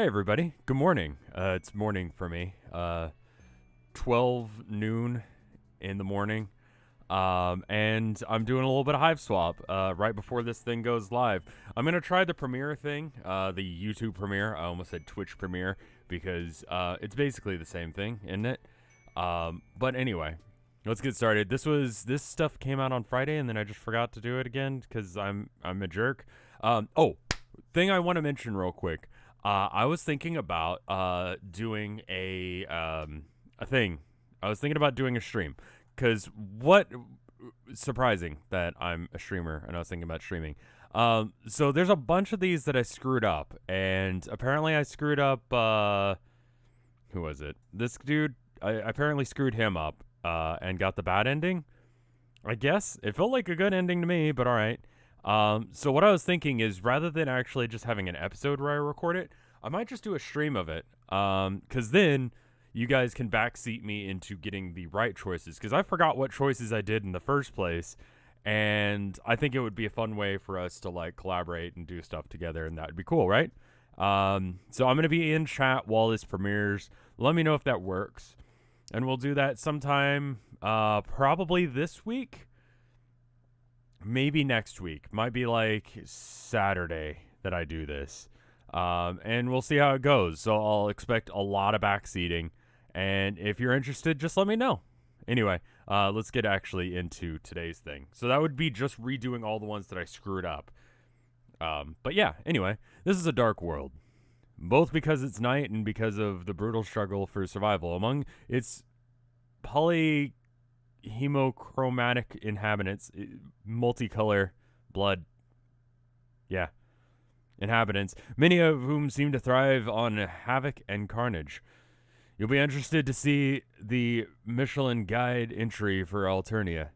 Hey everybody, good morning. It's morning for me. 12 noon in the morning. And I'm doing a little bit of Hiveswap right before this thing goes live. I'm going to try the premiere thing, the YouTube premiere. I almost said Twitch premiere because it's basically the same thing, isn't it? But anyway, let's get started. This stuff came out on Friday and then I just forgot to do it again because I'm a jerk. Thing I want to mention real quick. I was thinking about doing a thing. I was thinking about doing a stream. Because surprising that I'm a streamer and I was thinking about streaming. So there's a bunch of these that I screwed up. And apparently I screwed up, who was it? This dude, I apparently screwed him up and got the bad ending. I guess. It felt like a good ending to me, but alright. So what I was thinking is rather than actually just having an episode where I record it, I might just do a stream of it. Because then you guys can backseat me into getting the right choices. Because I forgot what choices I did in the first place. And I think it would be a fun way for us to like collaborate and do stuff together. And that would be cool, right? So I'm going to be in chat while this premieres. Let me know if that works. And we'll do that sometime probably this week. Maybe next week. Might be like Saturday that I do this. And we'll see how it goes. So I'll expect a lot of backseating. And if you're interested, just let me know. Anyway, let's get actually into today's thing. So that would be just redoing all the ones that I screwed up. But yeah, anyway, this is a dark world. Both because it's night and because of the brutal struggle for survival among its hemochromatic inhabitants, multicolor blood, inhabitants, many of whom seem to thrive on havoc and carnage. You'll be interested to see the Michelin Guide entry for Alternia.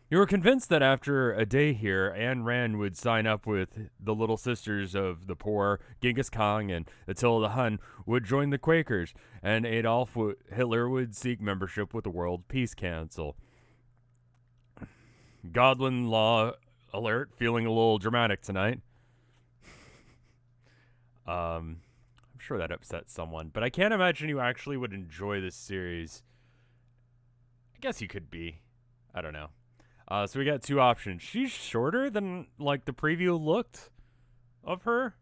You were convinced that after a day here, Ayn Rand would sign up with the Little Sisters of the Poor, Genghis Khan and Attila the Hun would join the Quakers, and Adolf Hitler would seek membership with the World Peace Council. Godwin Law alert, feeling a little dramatic tonight. I'm sure that upsets someone, but I can't imagine you actually would enjoy this series. I guess you could be. I don't know. So we got two options. She's shorter than, like, the preview looked of her.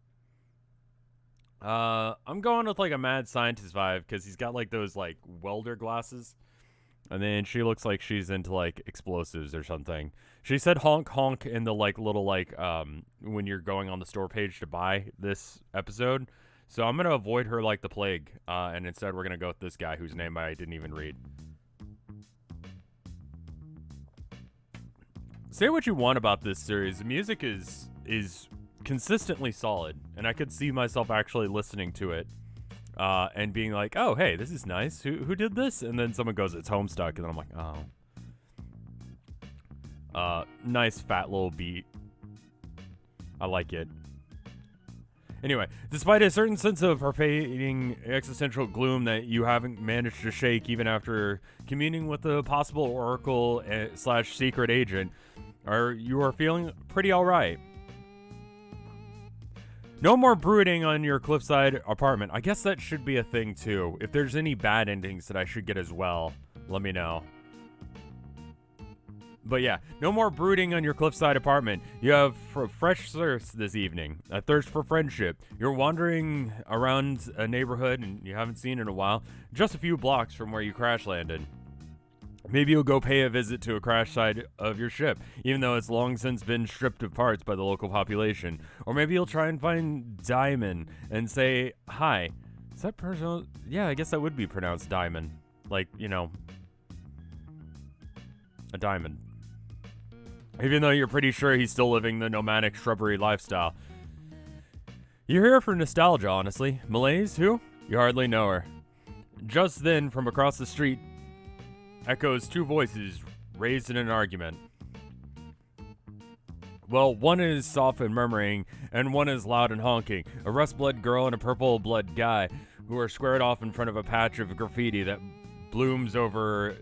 I'm going with, like, a mad scientist vibe, because he's got, like, those, like, welder glasses. And then she looks like she's into, like, explosives or something. She said honk honk in the, like, little, like, when you're going on the store page to buy this episode. So I'm going to avoid her like the plague. And instead we're going to go with this guy whose name I didn't even read. Say what you want about this series. The music is consistently solid. And I could see myself actually listening to it. And being like, oh, hey, this is nice. Who did this? And then someone goes, it's Homestuck. And then I'm like, oh. Nice fat little beat. I like it. Anyway, despite a certain sense of pervading existential gloom that you haven't managed to shake even after communing with the possible oracle / secret agent, you are feeling pretty alright. No more brooding on your cliffside apartment. I guess that should be a thing too. If there's any bad endings that I should get as well, let me know. But yeah, no more brooding on your cliffside apartment. You have fresh thirst this evening, a thirst for friendship. You're wandering around a neighborhood and you haven't seen in a while, just a few blocks from where you crash landed. Maybe you'll go pay a visit to a crash site of your ship, even though it's long since been stripped of parts by the local population. Or maybe you'll try and find Diamond and say, hi. Is that personal? Yeah, I guess that would be pronounced Diamond. Like, you know, a diamond. Even though you're pretty sure he's still living the nomadic shrubbery lifestyle. You're here for nostalgia, honestly. Malaise, who? You hardly know her. Just then, from across the street, echoes two voices raised in an argument. Well, one is soft and murmuring, and one is loud and honking. A rust-blood girl and a purple-blood guy who are squared off in front of a patch of graffiti that blooms over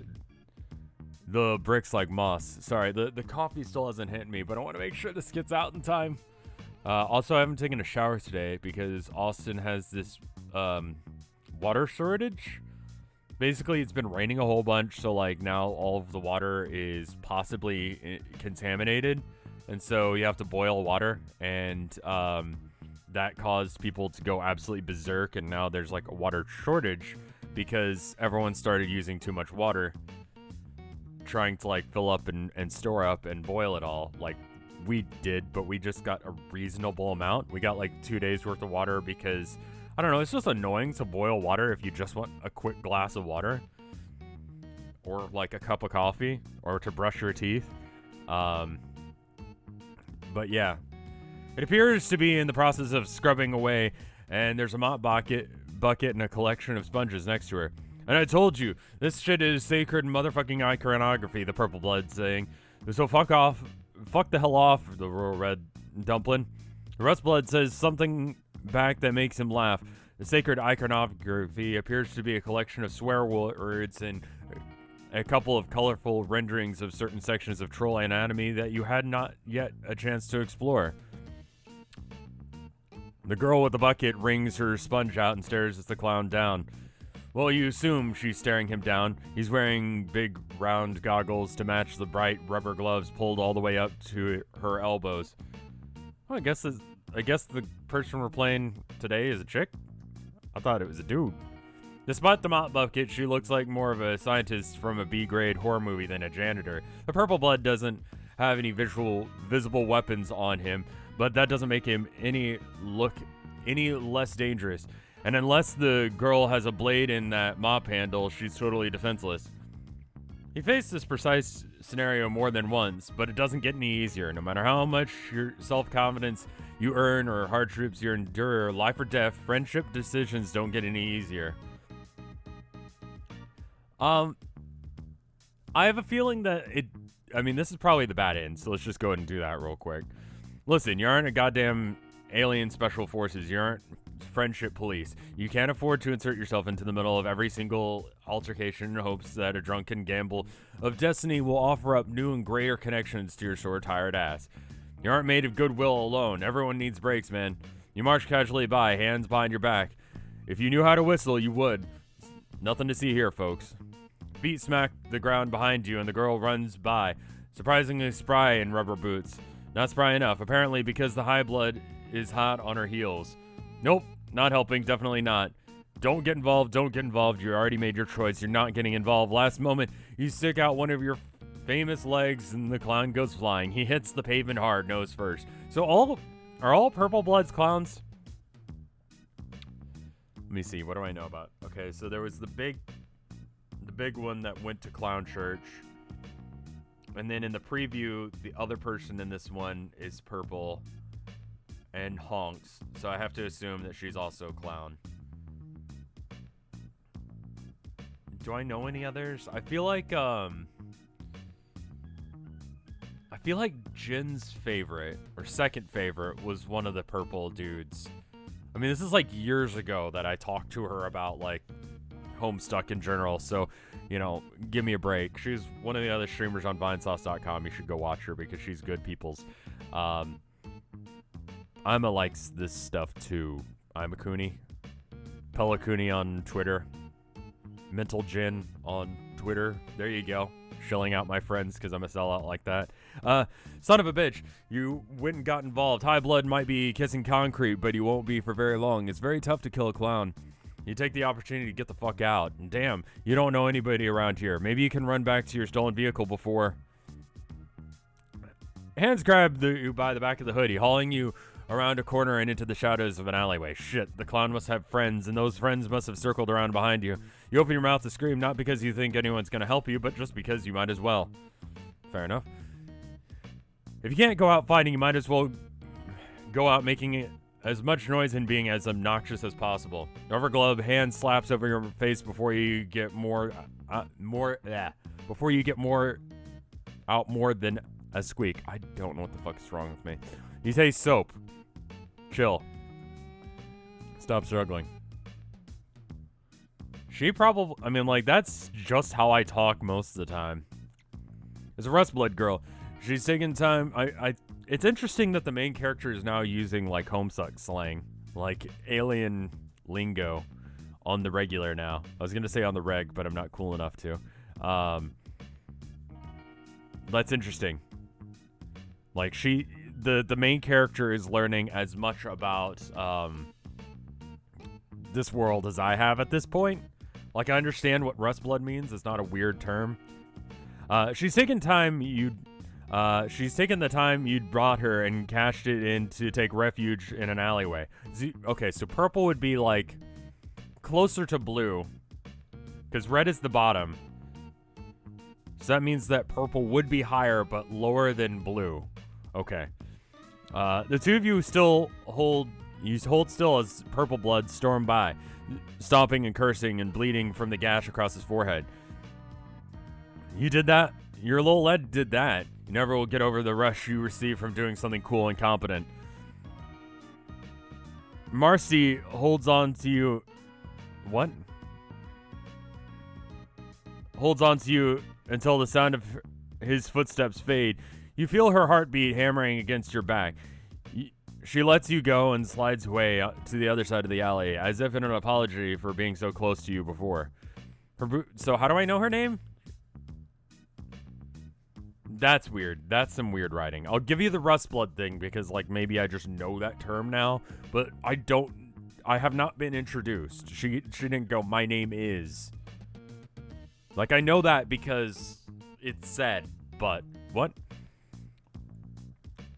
the bricks like moss. Sorry, the coffee still hasn't hit me, but I want to make sure this gets out in time. Also, I haven't taken a shower today because Austin has this water shortage. Basically, it's been raining a whole bunch, so like now all of the water is possibly contaminated, and so you have to boil water, and that caused people to go absolutely berserk, and now there's like a water shortage because everyone started using too much water, trying to like fill up and store up and boil it all like we did, but we just got a reasonable amount. We got like 2 days worth of water because I don't know, it's just annoying to boil water if you just want a quick glass of water or like a cup of coffee or to brush your teeth. But yeah, it appears to be in the process of scrubbing away, and there's a mop bucket and a collection of sponges next to her. And I told you, this shit is sacred motherfucking iconography, the Purple Blood saying. So fuck the hell off, the Royal Red Dumpling. The Rust Blood says something back that makes him laugh. The sacred iconography appears to be a collection of swear words and a couple of colorful renderings of certain sections of troll anatomy that you had not yet a chance to explore. The girl with the bucket wrings her sponge out and stares at the clown down. Well, you assume she's staring him down. He's wearing big round goggles to match the bright rubber gloves pulled all the way up to her elbows. Well, I guess the person we're playing today is a chick? I thought it was a dude. Despite the mop bucket, she looks like more of a scientist from a B-grade horror movie than a janitor. The Purple Blood doesn't have any visible weapons on him, but that doesn't make him any less dangerous. And unless the girl has a blade in that mop handle, she's totally defenseless. He faced this precise scenario more than once, but it doesn't get any easier. No matter how much your self-confidence you earn or hardships you endure, life or death, friendship decisions don't get any easier. I have a feeling that this is probably the bad end, so let's just go ahead and do that real quick. Listen, you aren't a goddamn alien special forces. You aren't friendship police. You can't afford to insert yourself into the middle of every single altercation in hopes that a drunken gamble of destiny will offer up new and greater connections to your sore-tired ass. You aren't made of goodwill alone. Everyone needs breaks, man. You march casually by, hands behind your back. If you knew how to whistle, you would. Nothing to see here, folks. Feet smack the ground behind you, and the girl runs by, surprisingly spry in rubber boots. Not spry enough, apparently because the high blood is hot on her heels. Nope, not helping, definitely not. Don't get involved, you already made your choice, you're not getting involved. Last moment, you stick out one of your famous legs and the clown goes flying. He hits the pavement hard, nose first. So are all Purple Bloods clowns? Let me see, what do I know about? Okay, so there was the big one that went to clown church. And then in the preview, the other person in this one is purple and honks. So I have to assume that she's also clown. Do I know any others? I feel like Jin's favorite or second favorite was one of the purple dudes. I mean, this is like years ago that I talked to her about like Homestuck in general, so give me a break. She's one of the other streamers on Vinesauce.com. You should go watch her because she's good people's. Ima likes this stuff too. I'm a Cooney. Pella Cooney on Twitter. Mental Jin on Twitter. There you go. Shilling out my friends because I'm a sellout like that. Son of a bitch. You went and got involved. High blood might be kissing concrete, but he won't be for very long. It's very tough to kill a clown. You take the opportunity to get the fuck out. And damn, you don't know anybody around here. Maybe you can run back to your stolen vehicle before. Hands grab you by the back of the hoodie, hauling you around a corner and into the shadows of an alleyway. Shit, the clown must have friends, and those friends must have circled around behind you. You open your mouth to scream, not because you think anyone's going to help you, but just because you might as well. Fair enough. If you can't go out fighting, you might as well go out making it as much noise and being as obnoxious as possible. Rubber glove hand slaps over your face before you get more than a squeak. I don't know what the fuck is wrong with me. You taste soap. Chill. Stop struggling. She probably, that's just how I talk most of the time. It's a Rust Blood girl. She's taking time. it's interesting that the main character is now using like homestuck slang, like alien lingo on the regular now. I was gonna say on the reg, but I'm not cool enough to. That's interesting. Like the main character is learning as much about this world as I have at this point. Like, I understand what rust blood means. It's not a weird term. She's taken the time you'd brought her and cashed it in to take refuge in an alleyway. Okay, so purple would be like closer to blue, because red is the bottom. So that means that purple would be higher but lower than blue. Okay. The two of you hold still as purple blood stormed by, stomping and cursing and bleeding from the gash across his forehead. You did that? Your little lead did that. You never will get over the rush you receive from doing something cool and competent. Marcy holds on to you. What? Holds on to you until the sound of his footsteps fade. You feel her heartbeat hammering against your back. She lets you go and slides away to the other side of the alley, as if in an apology for being so close to you before. So how do I know her name? That's weird. That's some weird writing. I'll give you the rust blood thing because, like, maybe I just know that term now, but I have not been introduced. She didn't go, my name is. Like, I know that because it's said, but what?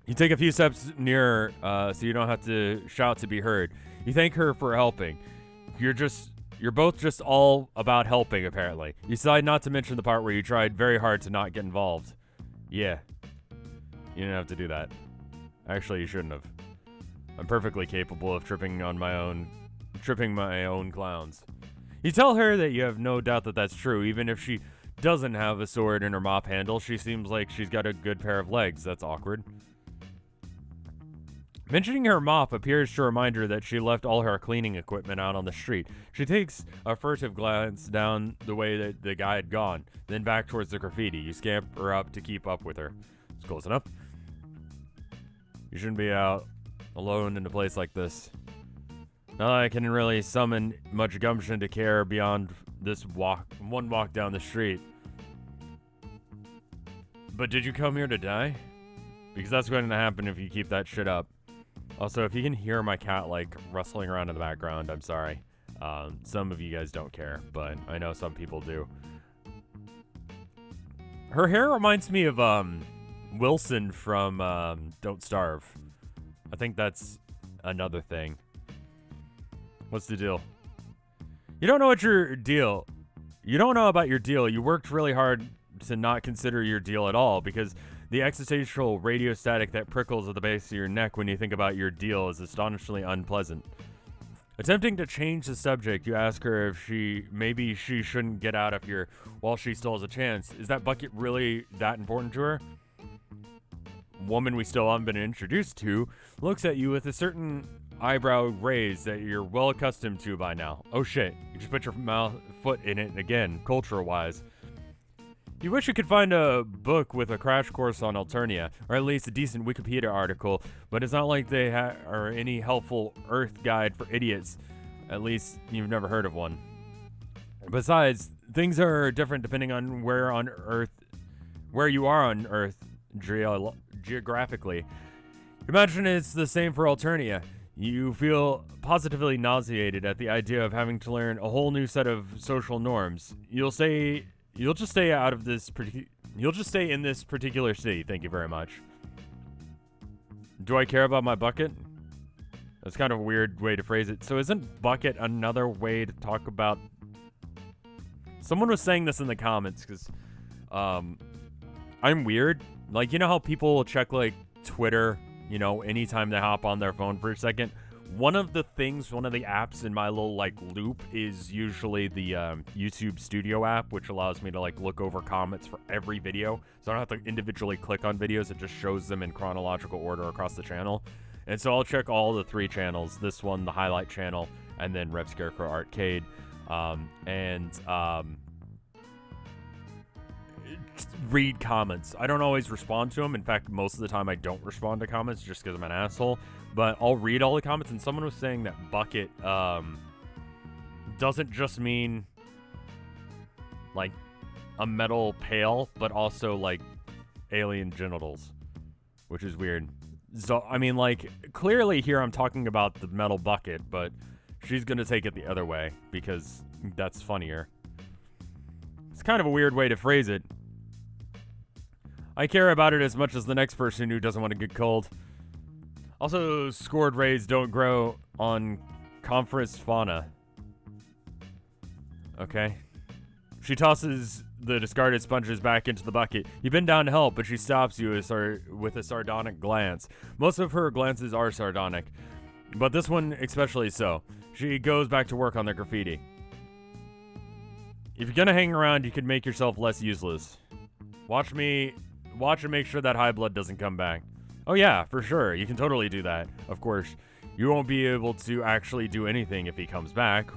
You take a few steps nearer, so you don't have to shout to be heard. You thank her for helping. You're both just all about helping, apparently. You decide not to mention the part where you tried very hard to not get involved. Yeah. You didn't have to do that. Actually, you shouldn't have. I'm perfectly capable of tripping my own clowns. You tell her that you have no doubt that that's true, even if she doesn't have a sword in her mop handle. She seems like she's got a good pair of legs. That's awkward. Mentioning her mop appears to remind her that she left all her cleaning equipment out on the street. She takes a furtive glance down the way that the guy had gone, then back towards the graffiti. You scamper up to keep up with her. It's close enough. You shouldn't be out alone in a place like this. Not that I can really summon much gumption to care beyond this one walk down the street. But did you come here to die? Because that's going to happen if you keep that shit up. Also, if you can hear my cat, like, rustling around in the background, I'm sorry. Some of you guys don't care, but I know some people do. Her hair reminds me of, Wilson from, Don't Starve. I think that's another thing. What's the deal? You don't know what your deal. You don't know about your deal. You worked really hard to not consider your deal at all, because the existential radio static that prickles at the base of your neck when you think about your deal is astonishingly unpleasant. Attempting to change the subject, you ask her if maybe she shouldn't get out of here while she still has a chance. Is that bucket really that important to her? Woman we still haven't been introduced to looks at you with a certain eyebrow raise that you're well accustomed to by now. Oh shit, you just put your foot in it again, culture-wise. You wish you could find a book with a crash course on Alternia, or at least a decent Wikipedia article, but it's not like they are any helpful Earth guide for idiots. At least you've never heard of one. Besides, things are different depending on where you are on Earth geographically. Imagine it's the same for Alternia. You feel positively nauseated at the idea of having to learn a whole new set of social norms. You'll just stay in this particular city. Thank you very much. Do I care about my bucket? That's kind of a weird way to phrase it. So isn't bucket another way to talk about... Someone was saying this in the comments because I'm weird. Like, you know how people will check, like, Twitter, you know, anytime they hop on their phone for a second? One of the apps in my little, like, loop is usually the YouTube Studio app, which allows me to, like, look over comments for every video. So I don't have to individually click on videos. It just shows them in chronological order across the channel. And so I'll check all the 3 channels. This one, the highlight channel, and then RevScarecrow Arcade. read comments. I don't always respond to them. In fact, most of the time I don't respond to comments just because I'm an asshole. But I'll read all the comments, and someone was saying that bucket doesn't just mean like a metal pail, but also like alien genitals, which is weird. So, I mean, like, clearly here I'm talking about the metal bucket, but she's gonna take it the other way because that's funnier. It's kind of a weird way to phrase it. I care about it as much as the next person who doesn't want to get cold. Also, scored rays don't grow on conference fauna. Okay. She tosses the discarded sponges back into the bucket. You've been down to help, but she stops you with a sardonic glance. Most of her glances are sardonic, but this one especially so. She goes back to work on the graffiti. If you're gonna hang around, you can make yourself less useless. Watch and make sure that high blood doesn't come back. Oh yeah, for sure. You can totally do that. Of course, you won't be able to actually do anything if he comes back.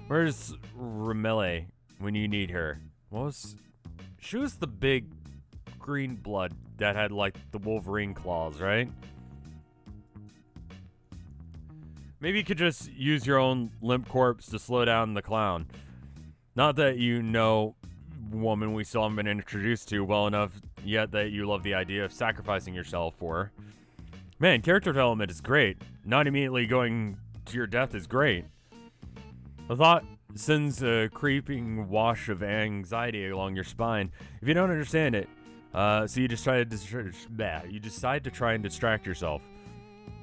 Where's Ramele when you need her? She was the big green blood that had like the Wolverine claws, right? Maybe you could just use your own limp corpse to slow down the clown. Not that you know woman we still haven't been introduced to well enough yet that you love the idea of sacrificing yourself for her. Man, character development is great. Not immediately going to your death is great. The thought sends a creeping wash of anxiety along your spine. If you don't understand it, so you decide to try and distract yourself.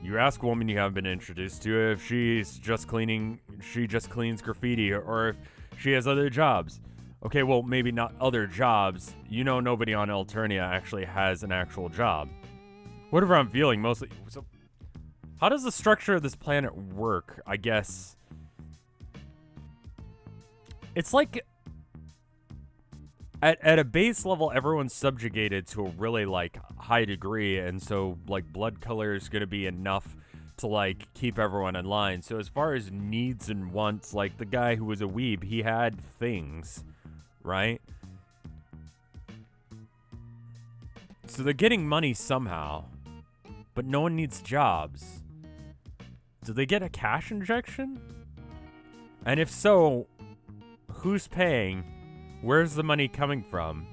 You ask a woman you haven't been introduced to if she just cleans graffiti, or if she has other jobs. Okay, well, maybe not other jobs. You know nobody on Alternia actually has an actual job. Whatever I'm feeling, mostly. So, how does the structure of this planet work, I guess? It's like, at a base level, everyone's subjugated to a really, like, high degree, and so, like, blood color is gonna be enough to, like, keep everyone in line. So as far as needs and wants, like, the guy who was a weeb, he had things, right? So they're getting money somehow, but no one needs jobs. Do they get a cash injection? And if so, who's paying? Where's the money coming from?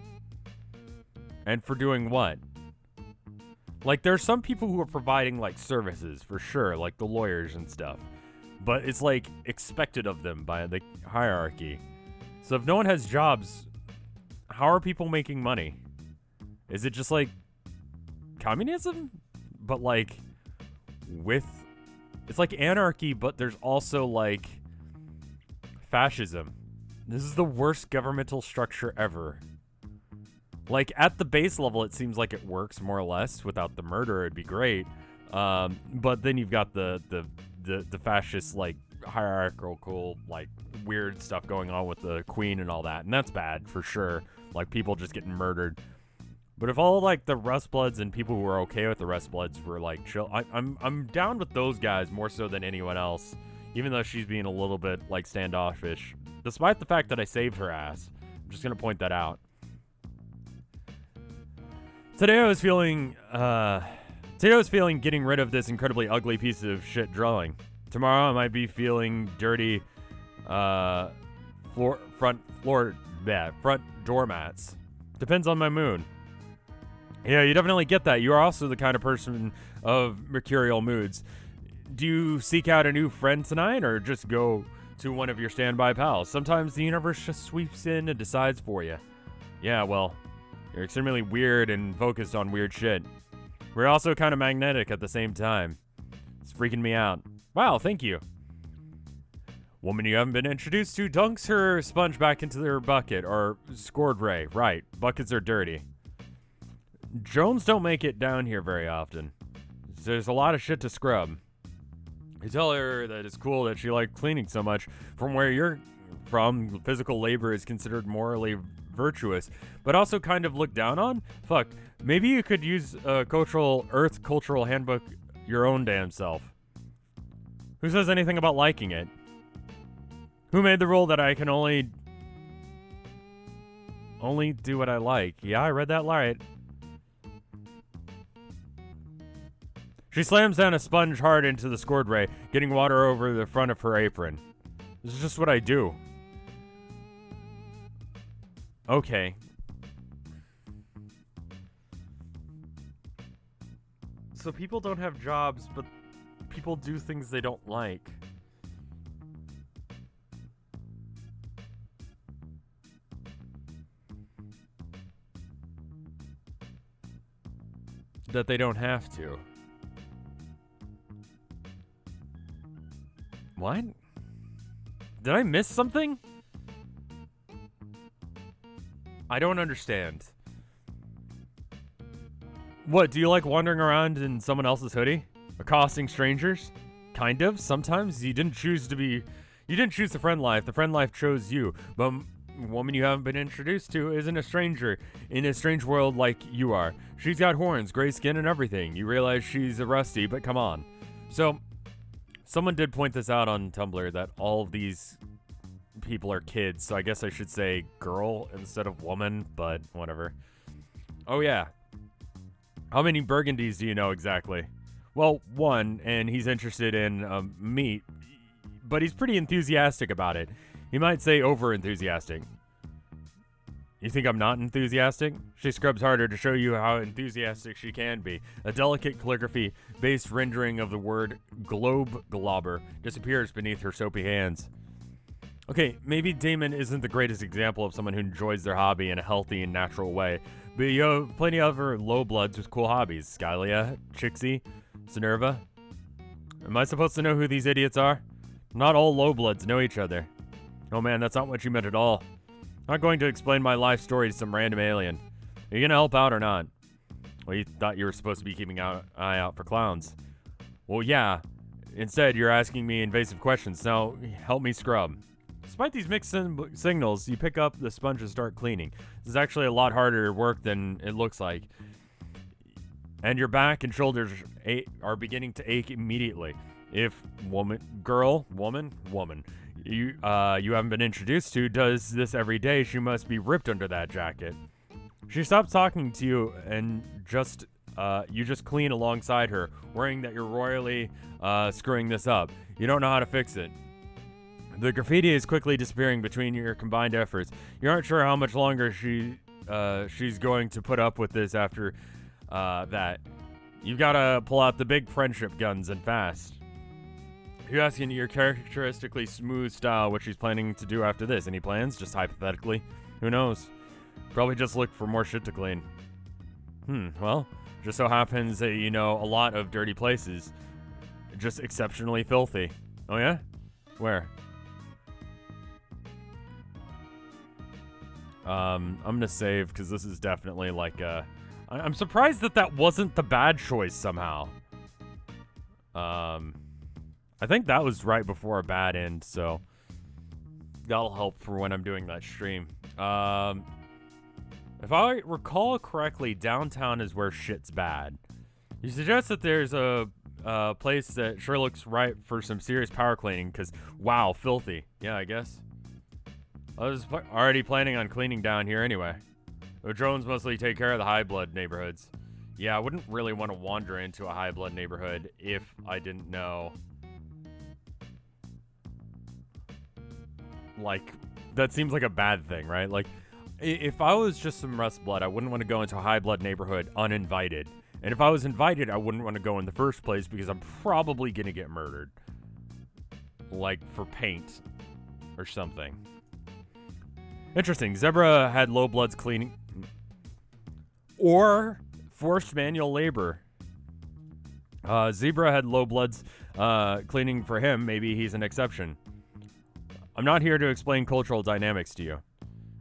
And for doing what? Like, there's some people who are providing, like, services, for sure, like the lawyers and stuff. But it's, like, expected of them by the hierarchy. So if no one has jobs, how are people making money? Is it just, like, communism? But, like, it's like anarchy, but there's also, like, fascism. This is the worst governmental structure ever. Like, at the base level, it seems like it works more or less. Without the murder, it'd be great. But then you've got the fascist, like, hierarchical, like, weird stuff going on with the queen and all that. And that's bad, for sure. Like, people just getting murdered. But if all, like, the Rustbloods and people who are okay with the Rustbloods were, like, chill... I'm down with those guys more so than anyone else. Even though she's being a little bit, like, standoffish. Despite the fact that I saved her ass. I'm just gonna point that out. Today I was feeling getting rid of this incredibly ugly piece of shit drawing. Tomorrow I might be feeling dirty, front doormats. Depends on my mood. Yeah, you definitely get that. You are also the kind of person of mercurial moods. Do you seek out a new friend tonight, or just go to one of your standby pals? Sometimes the universe just sweeps in and decides for you. Yeah, well, you're extremely weird and focused on weird shit. We're also kind of magnetic at the same time. It's freaking me out. Wow, thank you. Woman you haven't been introduced to dunks her sponge back into their bucket, or scored ray. Right, buckets are dirty. Drones don't make it down here very often. There's a lot of shit to scrub. You tell her that it's cool that she likes cleaning so much. From where you're from, physical labor is considered morally virtuous, but also kind of looked down on? Fuck, maybe you could use a Earth cultural handbook your own damn self. Who says anything about liking it? Who made the rule that I can only only do what I like. Yeah, I read that right. She slams down a sponge hard into the squirt ray, getting water over the front of her apron. This is just what I do. Okay. So people don't have jobs, but people do things they don't like. That they don't have to. What? Did I miss something? I don't understand. What, do you like wandering around in someone else's hoodie? Accosting strangers? Kind of, sometimes. You didn't choose the friend life. The friend life chose you. But a woman you haven't been introduced to isn't a stranger in a strange world like you are. She's got horns, gray skin, and everything. You realize she's a rusty, but come on. So, someone did point this out on Tumblr that all of these people are kids, so I guess I should say girl instead of woman, but whatever. Oh yeah. How many burgundies do you know exactly? Well, one, and he's interested in meat, but he's pretty enthusiastic about it. He might say over-enthusiastic. You think I'm not enthusiastic? She scrubs harder to show you how enthusiastic she can be. A delicate calligraphy-based rendering of the word globe globber disappears beneath her soapy hands. Okay, maybe Damon isn't the greatest example of someone who enjoys their hobby in a healthy and natural way, but you have plenty of other low-bloods with cool hobbies. Skylia, Trixie, Sinerva. Am I supposed to know who these idiots are? Not all low-bloods know each other. Oh man, that's not what you meant at all. I'm not going to explain my life story to some random alien. Are you gonna help out or not? Well, you thought you were supposed to be keeping an eye out for clowns. Well, yeah. Instead, you're asking me invasive questions. Now, help me scrub. Despite these mixed signals, you pick up the sponge and start cleaning. This is actually a lot harder work than it looks like. And your back and shoulders are beginning to ache immediately. If girl, woman, you haven't been introduced to does this every day, she must be ripped under that jacket. She stops talking to you and you just clean alongside her, worrying that you're royally screwing this up. You don't know how to fix it. The graffiti is quickly disappearing between your combined efforts. You aren't sure how much longer she's going to put up with this after that. You've got to pull out the big friendship guns and fast. You're asking your characteristically smooth style what she's planning to do after this. Any plans? Just hypothetically. Who knows? Probably just look for more shit to clean. Well, just so happens that you know a lot of dirty places. Just exceptionally filthy. Oh yeah? Where? I'm gonna save because this is definitely like I'm surprised that wasn't the bad choice somehow. I think that was right before a bad end, so that'll help for when I'm doing that stream. If I recall correctly, downtown is where shit's bad. You suggest that there's a place that sure looks right for some serious power cleaning, because, wow, filthy. Yeah, I guess. I was already planning on cleaning down here anyway. The drones mostly take care of the high blood neighborhoods. Yeah, I wouldn't really want to wander into a high blood neighborhood if I didn't know. Like, that seems like a bad thing, right? Like, if I was just some rust blood, I wouldn't want to go into a high blood neighborhood uninvited. And if I was invited, I wouldn't want to go in the first place because I'm probably going to get murdered. Like, for paint or something. Interesting. Zebra had low bloods cleaning. Or forced manual labor. Zebra had low bloods cleaning for him. Maybe he's an exception. I'm not here to explain cultural dynamics to you.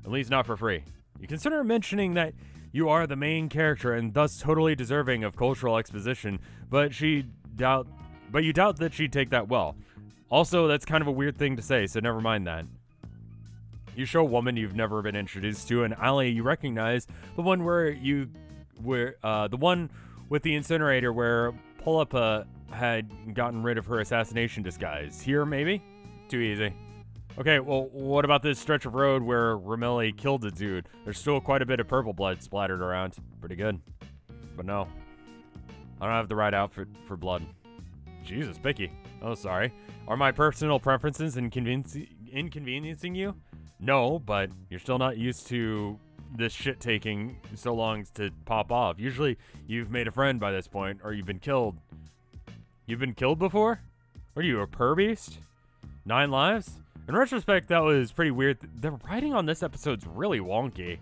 At least not for free. You consider mentioning that you are the main character and thus totally deserving of cultural exposition, but you doubt that she'd take that well. Also, that's kind of a weird thing to say, so never mind that. You show a woman you've never been introduced to an alley you recognize, the one the one with the incinerator where Pull-Up had gotten rid of her assassination disguise. Here, maybe? Too easy. Okay, well, what about this stretch of road where Ramelli killed the dude? There's still quite a bit of purple blood splattered around. Pretty good. But no. I don't have the right outfit for blood. Jesus, picky. Oh, sorry. Are my personal preferences inconveniencing you? No, but you're still not used to this shit taking so long to pop off. Usually, you've made a friend by this point, or you've been killed. You've been killed before? What are you, a pur beast? 9 lives? In retrospect, that was pretty weird. The writing on this episode's really wonky.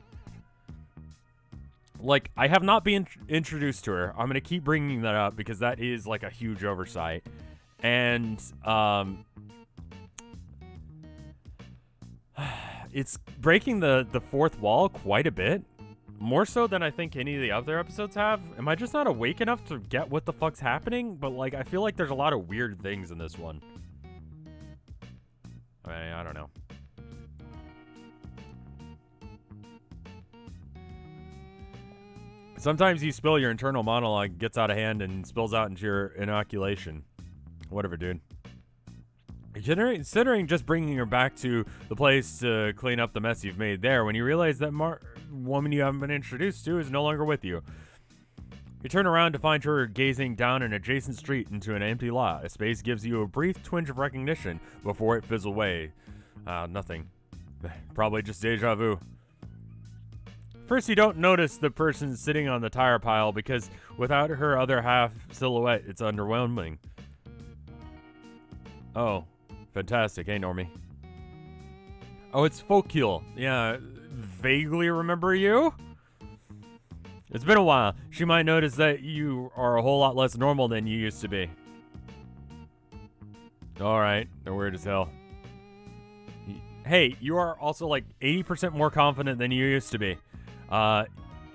Like, I have not been introduced to her. I'm going to keep bringing that up because that is, like, a huge oversight. And, it's breaking the fourth wall quite a bit. More so than I think any of the other episodes have. Am I just not awake enough to get what the fuck's happening? But, like, I feel like there's a lot of weird things in this one. I mean, I don't know. Sometimes you spill your internal monologue, gets out of hand, and spills out into your inoculation. Whatever, dude. Considering just bringing her back to the place to clean up the mess you've made there, when you realize that woman you haven't been introduced to is no longer with you. You turn around to find her gazing down an adjacent street into an empty lot. A space gives you a brief twinge of recognition before it fizzles away. Nothing. Probably just deja vu. First, you don't notice the person sitting on the tire pile because without her other half silhouette, it's underwhelming. Oh, fantastic. Hey, Normie. Oh, it's Folkule. Yeah, vaguely remember you? It's been a while. She might notice that you are a whole lot less normal than you used to be. Alright, they're weird as hell. Hey, you are also like 80% more confident than you used to be.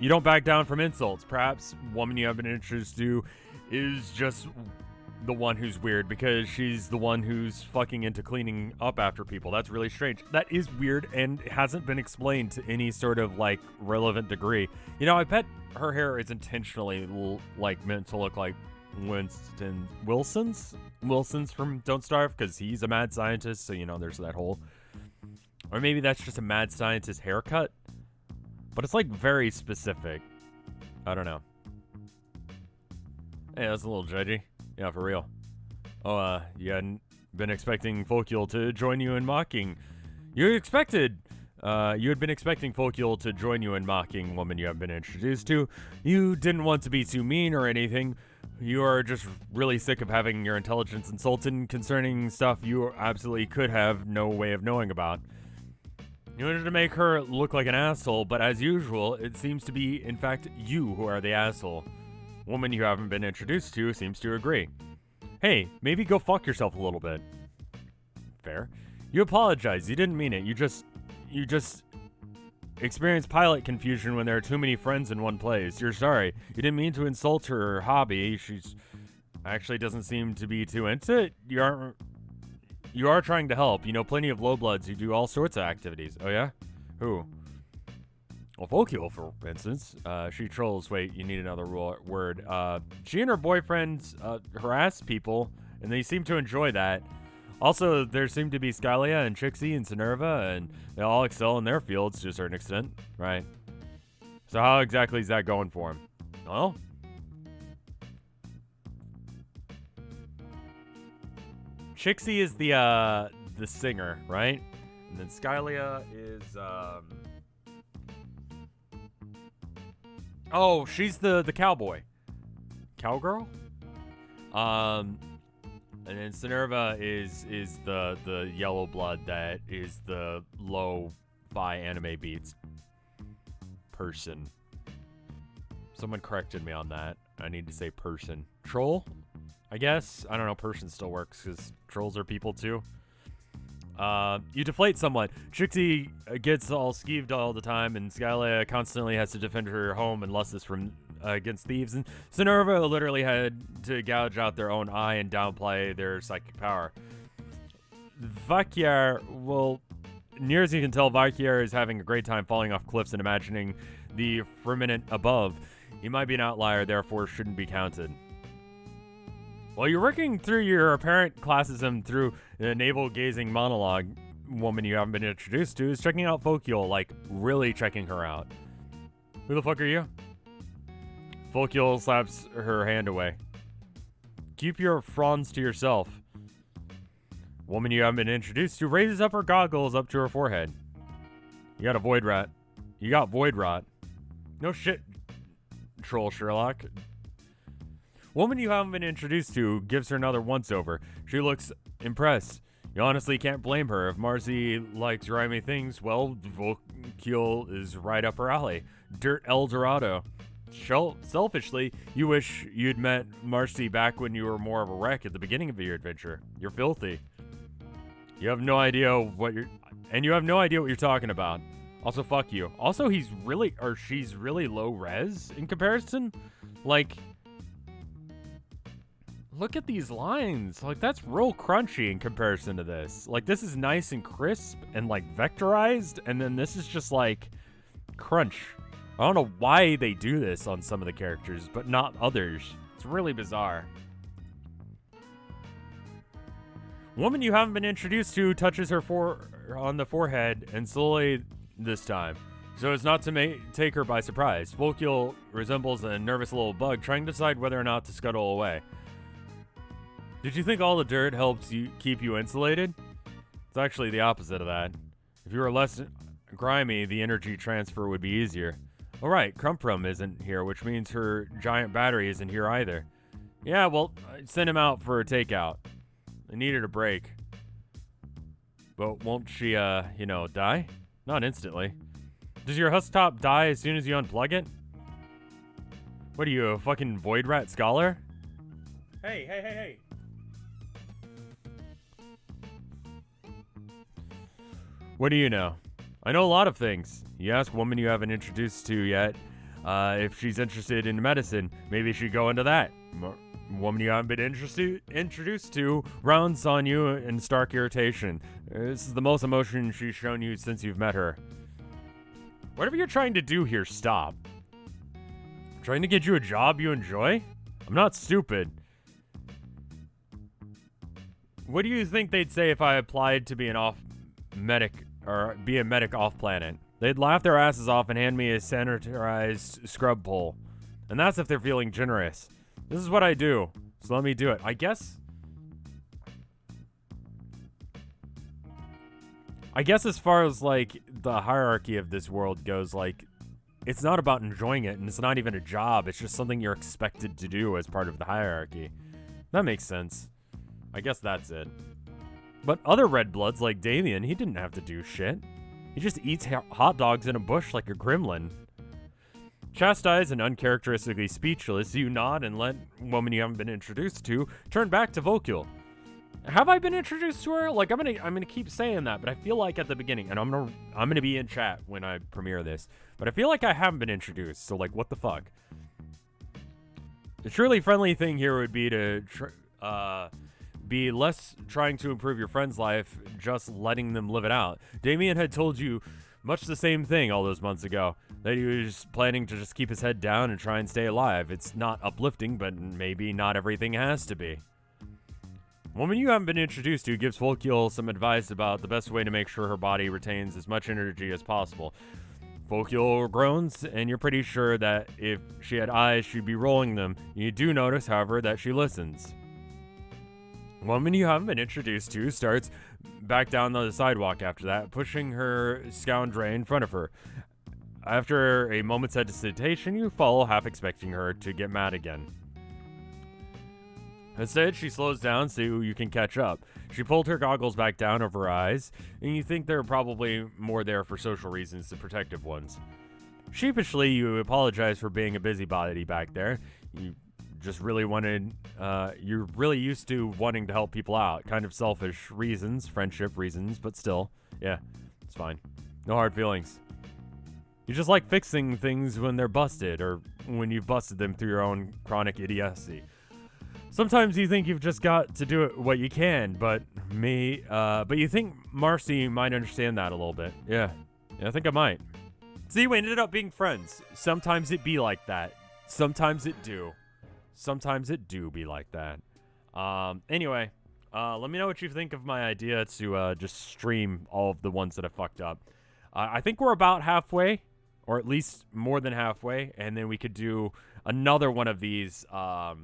You don't back down from insults. Perhaps woman you have been introduced to is just the one who's weird because she's the one who's fucking into cleaning up after people. That's really strange. That is weird and hasn't been explained to any sort of like relevant degree. You know, I bet her hair is intentionally like meant to look like Wilson's from Don't Starve because he's a mad scientist, so you know there's that whole. Or maybe that's just a mad scientist haircut. But it's like very specific. I don't know. Hey, that's a little judgy. Yeah, for real. Oh, you hadn't been expecting Folkule to join you in mocking. You had been expecting Folkule to join you in mocking woman you have been introduced to. You didn't want to be too mean or anything. You are just really sick of having your intelligence insulted concerning stuff you absolutely could have no way of knowing about. You wanted to make her look like an asshole, but as usual, it seems to be, in fact, you who are the asshole. Woman you haven't been introduced to seems to agree. Hey, maybe go fuck yourself a little bit. Fair. You apologize. You didn't mean it. You just experience pilot confusion when there are too many friends in one place. You're sorry. You didn't mean to insult her hobby. She's actually doesn't seem to be too into it. You are trying to help. You know plenty of low bloods who do all sorts of activities. Oh yeah? Who? Well, Folkule, for instance. She trolls. Wait, you need another word. She and her boyfriend harass people, and they seem to enjoy that. Also, there seem to be Skylia and Trixie and Sinerva, and they all excel in their fields to a certain extent. Right. So how exactly is that going for him? Well, Trixie is the singer, right? And then Skylia is oh, she's the cowboy. Cowgirl? And then Sinerva is the yellow blood that is the lo-fi anime beats person. Someone corrected me on that. I need to say person. Troll? I guess. I don't know. Person still works because trolls are people too. You deflate someone. Trixie gets all skeeved all the time, and Skylia constantly has to defend her home and lusts from against thieves. And Sinerva literally had to gouge out their own eye and downplay their psychic power. Vakyar, well, near as you can tell, Vakyar is having a great time falling off cliffs and imagining the firmament above. He might be an outlier, therefore shouldn't be counted. While you're working through your apparent classism through a navel-gazing monologue, woman you haven't been introduced to is checking out Folkule, like really checking her out. Who the fuck are you? Folkule slaps her hand away. Keep your fronds to yourself. Woman you haven't been introduced to raises up her goggles up to her forehead. You got a void rat. You got void rot. No shit, troll Sherlock. Woman you haven't been introduced to gives her another once-over. She looks impressed. You honestly can't blame her. If Marcy likes grimy things, well, Folkule is right up her alley. Dirt El Dorado. Selfishly, you wish you'd met Marcy back when you were more of a wreck at the beginning of your adventure. You're filthy. You have no idea what you're talking about. Also, fuck you. Also, she's really low res in comparison. Like, look at these lines. Like, that's real crunchy in comparison to this. Like, this is nice and crisp and, like, vectorized. And then this is just, like, crunch. I don't know why they do this on some of the characters, but not others. It's really bizarre. Woman you haven't been introduced to touches her on the forehead, and slowly this time, so as not to take her by surprise. Folkule resembles a nervous little bug trying to decide whether or not to scuttle away. Did you think all the dirt helps you keep you insulated? It's actually the opposite of that. If you were less grimy, the energy transfer would be easier. Alright, Crumprum isn't here, which means her giant battery isn't here either. Yeah, well, I sent him out for a takeout. I needed a break. But won't she, die? Not instantly. Does your husk top die as soon as you unplug it? What are you, a fucking void rat scholar? Hey. What do you know? I know a lot of things. You ask a woman you haven't introduced to yet if she's interested in medicine. Maybe she'd go into that. Woman you haven't been introduced to rounds on you in stark irritation. This is the most emotion she's shown you since you've met her. Whatever you're trying to do here, stop. I'm trying to get you a job you enjoy? I'm not stupid. What do you think they'd say if I applied to be a medic off planet? They'd laugh their asses off and hand me a sanitarized scrub pole. And that's if they're feeling generous. This is what I do, so let me do it. I guess as far as, like, the hierarchy of this world goes, like, it's not about enjoying it, and it's not even a job. It's just something you're expected to do as part of the hierarchy. That makes sense. I guess that's it. But other red bloods, like Damien, he didn't have to do shit. He just eats hot dogs in a bush like a gremlin. Chastised and uncharacteristically speechless, you nod and let woman you haven't been introduced to turn back to Folkule. Have I been introduced to her? Like, I'm gonna keep saying that, but I feel like at the beginning, and I'm gonna be in chat when I premiere this, but I feel like I haven't been introduced. So, like, what the fuck? The truly friendly thing here would be to be less trying to improve your friend's life, just letting them live it out. Damien had told you much the same thing all those months ago, that he was planning to just keep his head down and try and stay alive. It's not uplifting, but maybe not everything has to be. Woman you haven't been introduced to gives Folkule some advice about the best way to make sure her body retains as much energy as possible. Folkule groans, and you're pretty sure that if she had eyes, she'd be rolling them. You do notice, however, that she listens. Woman you haven't been introduced to starts back down the sidewalk after that, pushing her scoundrel in front of her. After a moment's hesitation, you follow, half expecting her to get mad again. Instead, she slows down so you can catch up. She pulled her goggles back down over her eyes, and you think they're probably more there for social reasons than protective ones. Sheepishly, you apologize for being a busybody back there. You just really wanted, you're really used to wanting to help people out. Kind of selfish reasons, friendship reasons, but still, yeah, it's fine. No hard feelings. You just like fixing things when they're busted, or when you've busted them through your own chronic idiocy. Sometimes you think you've just got to do it what you can, but you think Marcy might understand that a little bit. Yeah, I think I might. See, we ended up being friends. Sometimes it be like that. Sometimes it do. Sometimes it do be like that. Anyway, Let me know what you think of my idea to just stream all of the ones that I fucked up. I think we're about halfway, or at least more than halfway, and then we could do another one of these for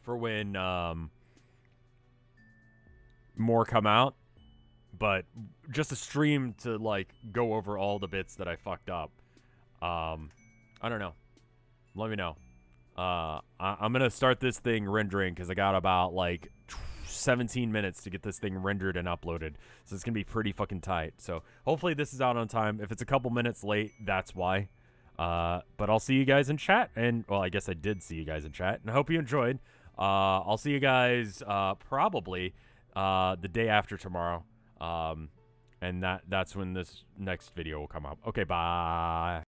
when more come out. But just a stream to, like, go over all the bits that I fucked up. I don't know. Let me know. I'm going to start this thing rendering because I got about, like, 17 minutes to get this thing rendered and uploaded. So it's going to be pretty fucking tight. So hopefully this is out on time. If it's a couple minutes late, that's why. But I'll see you guys in chat. And, well, I guess I did see you guys in chat. And I hope you enjoyed. I'll see you guys probably the day after tomorrow. And that's when this next video will come up. Okay, bye.